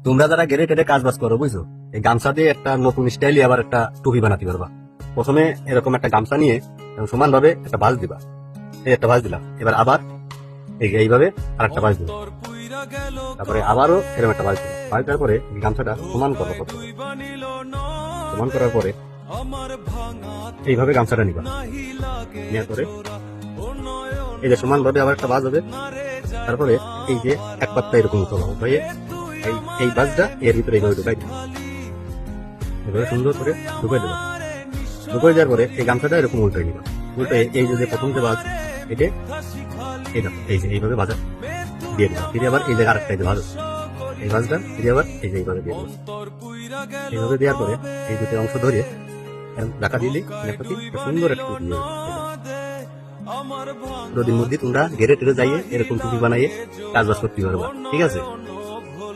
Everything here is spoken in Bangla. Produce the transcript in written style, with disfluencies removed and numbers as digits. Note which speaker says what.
Speaker 1: তোমরা যারা গেরে টেরে কাজ বাজ করো বুঝছো, এই গামছা দিয়ে একটা নতুন স্টাইলে আবার একটা টুপি বানাতে পারবা। প্রথমে এরকম একটা গামছা নিয়ে সমান ভাবে একটা ভাঁজ দিবা, এই একটা ভাঁজ দিলাম, এবার আবার এইভাবে আর একটা ভাঁজ দিবা, তারপরে আবারও এরকম একটা ভাঁজ দিবা। ভাঁজ দেওয়ার পরে গামছাটা সমান করবো, সমান করার পরে এইভাবে গামছাটা নিবা, নেওয়ার পরে এই যে সমান ভাবে আবার একটা ভাঁজ হবে, তারপরে এই যে এক পাত্তা এরকম উঠাবো, উঠাইয়ে এই ভাঁজটা এর ভিতরে এইভাবে ঢুকাই দিবা, এভাবে সুন্দর করে ঢুকাই দেবা। ঢুকাই দেওয়ার পরে এই গামছাটা এরকম উল্টাই নিবা, উল্টে এই যে প্রথম যে ভাঁজ এটা এই যে এইভাবে ভাজা দিয়ে দিবা, ফিরে আবার এই যে আরেকটা এই যে ভাঁজ, এই ভাঁজটা ফিরে আবার এই যে এইভাবে দিয়ে দিবা। এইভাবে দেওয়ার পরে এই দুটো অংশ ধরে ঢাকা দিলে সুন্দর একটা টুপি হবে। প্রতিদিন মধ্যে তোমরা ঘেরে টেরে যাইয়ে এরকম টুপি বানাইয়ে কাজ বাজ করতে পারবা, ঠিক আছে।